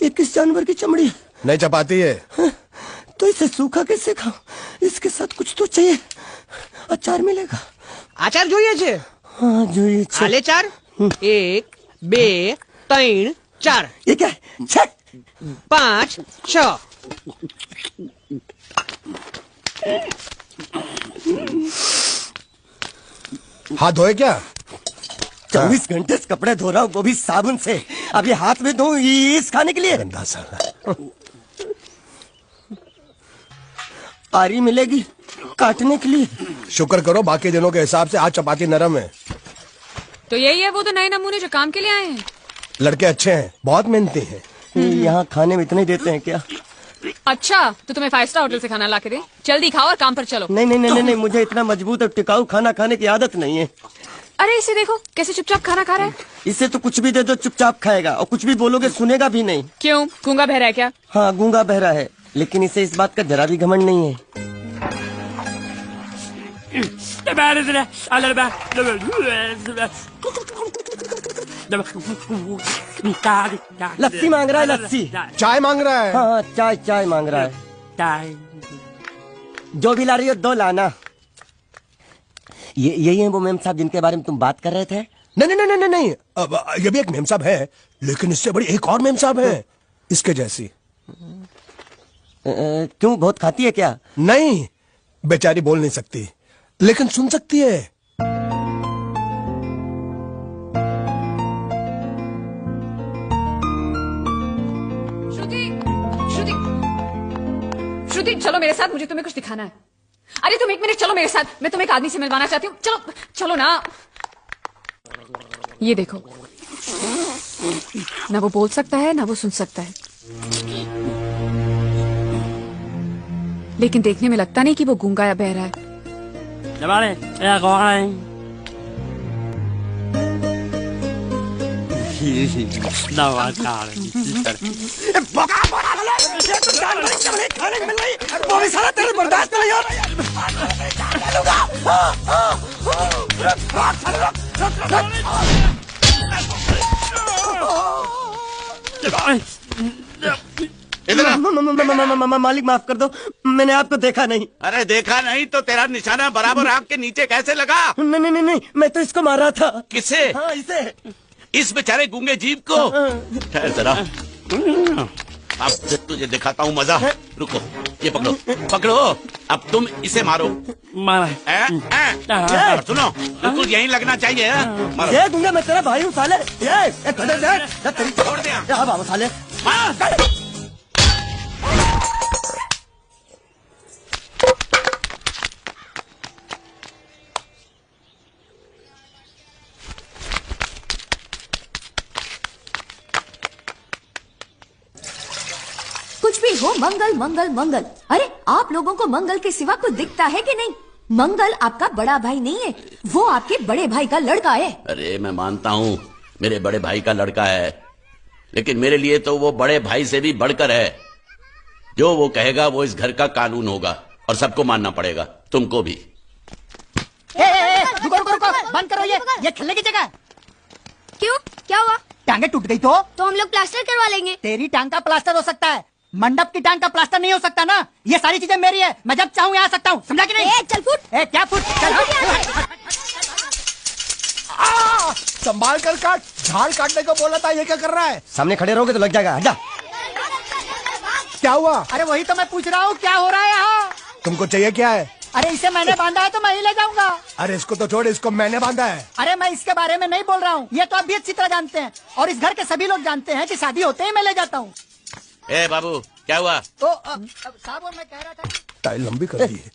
ये किस जानवर की चमड़ी? नहीं चपाती है। तो इसे सूखा कैसे खाऊं? इसके साथ कुछ तो चाहिए। अचार मिलेगा? आचार જોઈએ છે? हाँ જોઈએ છે। आले चार 1 2 3 4। ये क्या है? 6 5 6। हाथ धोए क्या? 24 घंटे से कपड़े धो रहा हूँ, वो भी साबुन से। अब ये हाथ में धो इस खाने के लिए? गंदा साला। आरी मिलेगी काटने के लिए? शुक्र करो बाकी दिनों के हिसाब से आज चपाती नरम है। तो यही है वो तो नए नमूने जो काम के लिए आए हैं। लड़के अच्छे हैं, बहुत मेहनती हैं। यहाँ खाने में इतने देते हैं क्या? अच्छा तो तुम्हें 5 स्टार होटल से खाना ला के दे। जल्दी खाओ और काम पर चलो। नहीं नहीं नहीं नहीं, मुझे इतना मजबूत और टिकाऊ खाना खाने की आदत नहीं है। अरे इसे देखो कैसे चुपचाप खाना खा रहा है। इसे तो कुछ भी दे दो चुपचाप खाएगा, और कुछ भी बोलोगे सुनेगा भी नहीं। क्यों, गूंगा बहरा है क्या? हाँ गूंगा बहरा है, लेकिन इसे इस बात का जरा भी घमंड नहीं है। लस्सी मांग रहा है, लस्सी। चाय मांग रहा है। हाँ चाय चाय मांग रहा है। जो भी ला रही हो 2 लाना। यही है वो मेम साहब जिनके बारे में तुम बात कर रहे थे? नहीं नहीं नहीं नहीं नहीं, अब ये भी एक मेम साहब है, लेकिन इससे बड़ी एक और मेम साहब है इसके जैसी। क्यों, बहुत खाती है क्या? नहीं, बेचारी बोल नहीं सकती लेकिन सुन सकती है। श्रुति श्रुति श्रुति चलो मेरे साथ, मुझे तुम्हें कुछ दिखाना है। अरे तुम 1 मिनट चलो मेरे साथ, मैं तुम्हें एक आदमी से मिलवाना चाहती हूँ। चलो चलो ना। ये देखो, ना वो बोल सकता है ना वो सुन सकता है, लेकिन देखने में लगता नहीं कि वो गूंगा या बहरा है। बर्दाश्त नहीं मालिक माफ कर दो, मैंने आपको देखा नहीं। अरे देखा नहीं तो तेरा निशाना बराबर आंख के नीचे कैसे लगा? नहीं नहीं नहीं, मैं तो इसको मारा था। किसे? हाँ इसे। इस बेचारे गूंगे जीव को? ठहर जरा, अब तुझे दिखाता हूँ मजा। रुको, ये पकड़ो पकड़ो, अब तुम इसे मारो। सुनो, बिल्कुल यहीं लगना चाहिए। ये गूंगा, मैं तेरा भाई हूँ साले। छोड़ दे बाबा साले। कुछ भी हो, मंगल मंगल मंगल। अरे आप लोगों को मंगल के सिवा कुछ दिखता है कि नहीं? मंगल आपका बड़ा भाई नहीं है, वो आपके बड़े भाई का लड़का है। अरे मैं मानता हूँ मेरे बड़े भाई का लड़का है, लेकिन मेरे लिए तो वो बड़े भाई से भी बढ़कर है। जो वो कहेगा वो इस घर का कानून होगा और सबको मानना पड़ेगा, तुमको भी। रुको रुको रुको, बंद करो ये खेलने की जगह। क्यों, क्या हुआ? टांगे टूट गई तो हम लोग प्लास्टर करवा लेंगे। तेरी टांग का प्लास्टर हो सकता है, मंडप की टांग का प्लास्टर नहीं हो सकता ना। ये सारी चीजें मेरी है, मैं जब चाहूँ यहाँ आ सकता हूँ, समझा कि नहीं? चल फुट। क्या फुट? संभाल कर काट, झाड़ काटने को बोला था, ये क्या कर रहा है? सामने खड़े रहोगे तो लग जाएगा, हट जा। क्या हुआ? अरे वही तो मैं पूछ रहा हूँ, क्या हो रहा है यहाँ? तुमको चाहिए क्या है? अरे इसे मैंने बांधा है तो मैं ही ले जाऊंगा। अरे इसको तो छोड़, इसको मैंने बांधा है। अरे मैं इसके बारे में नहीं बोल रहा हूँ, ये तो आप भी अच्छी तरह जानते हैं, और इस घर के सभी लोग जानते हैं कि शादी होते ही मैं ले जाता हूँ। ए बाबू, क्या हुआ? तो साहब मैं कह रहा था, टाइल लंबी कर दी है।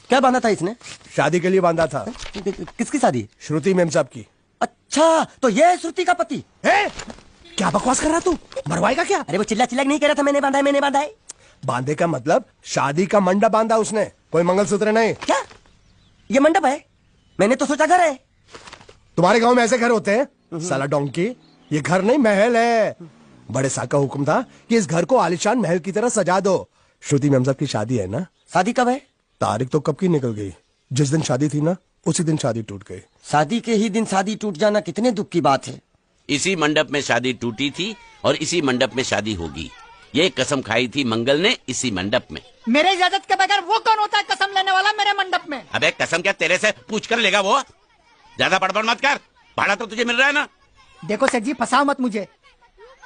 क्या बांधा था इसने? शादी के लिए बांधा था। किसकी शादी? श्रुति मेम साहब की। अच्छा, तो ये है श्रुति का पति? क्या बकवास कर रहा तू? मरवाएगा क्या? अरे वो चिल्ला चिल्ला नहीं कह रहा था मैंने बांधा है, मैंने बांधा है। बांधे का मतलब शादी का मंडप बांधा उसने, कोई मंगलसूत्र नहीं। क्या ये मंडप है? मैंने तो सोचा घर है। तुम्हारे गांव में ऐसे घर होते हैं साला डोंकी? ये घर नहीं, महल है। बड़े साहब का हुक्म था कि इस घर को आलीशान महल की तरह सजा दो। श्रुति मेम साहब की शादी है ना? शादी कब है? तारीख तो कब की निकल गई, जिस दिन शादी थी ना उसी दिन शादी टूट गई। शादी के ही दिन शादी टूट जाना कितने दुख की बात है। इसी मंडप में शादी टूटी थी और इसी मंडप में शादी होगी। ये कसम खाई थी मंगल ने इसी मंडप में। मेरे इजाजत के बगैर वो कौन होता है कसम लेने वाला मेरे मंडप में? अबे कसम क्या तेरे से पूछ कर लेगा वो? ज्यादा बड़बड़ मत कर, भाड़ा तो तुझे मिल रहा है ना। देखो सेठ जी, फंसाओ मत मुझे।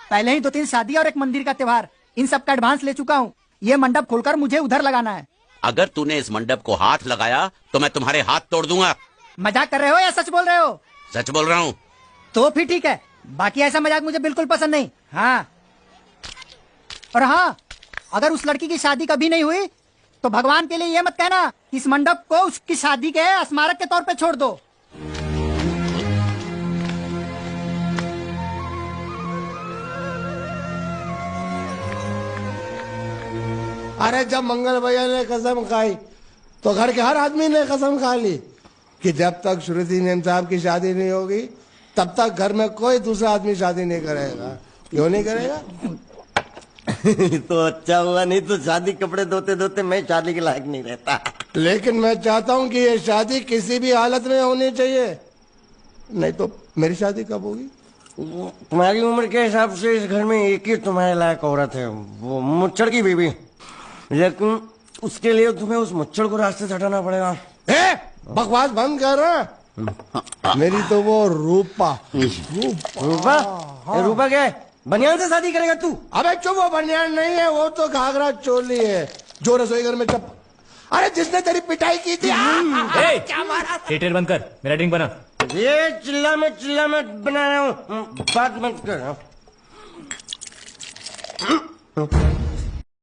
पहले ही 2-3 शादी और एक मंदिर का त्योहार, इन सब का एडवांस ले चुका हूँ। ये मंडप खोलकर मुझे उधर लगाना है। अगर तूने इस मंडप को हाथ लगाया तो मैं तुम्हारे हाथ तोड़ दूंगा। मजाक कर रहे हो या सच बोल रहे हो? सच बोल रहा हूँ। तो फिर ठीक है, बाकी ऐसा मजाक मुझे बिल्कुल पसंद नहीं। हाँ, और हाँ, अगर उस लड़की की शादी कभी नहीं हुई तो भगवान के लिए ये मत कहना कि इस मंडप को उसकी शादी के स्मारक के तौर पे छोड़ दो। अरे जब मंगल भैया ने कसम खाई तो घर के हर आदमी ने कसम खा ली कि जब तक श्रुति नेम साहब की शादी नहीं होगी तब तक घर में कोई दूसरा आदमी शादी नहीं करेगा। क्यों नहीं करेगा? तो अच्छा हुआ, नहीं तो शादी कपड़े धोते धोते मैं शादी के लायक नहीं रहता। लेकिन मैं चाहता हूँ कि ये शादी किसी भी हालत में होनी चाहिए, नहीं तो मेरी शादी कब होगी? तुम्हारी उम्र के हिसाब से इस घर में एक ही तुम्हारे लायक औरत है, वो मुच्छड़ की बीवी। लेकिन उसके लिए तुम्हें उस मुच्छड़ को रास्ते से हटाना पड़ेगा। बकवास बंद कर। मेरी तो वो रूपा। रूपा? रूपा क्या है? बनियान से शादी करेगा तू? अबे चुप, वो बनियान नहीं है, वो तो घाघरा चोली है जो रसोई घर में चप। अरे जिसने तेरी पिटाई की थी। क्या मारा? थिएटर बंद कर, मेरा ड्रिंक बना। ये चिल्ला में बना रहा हूँ, बात मत कर।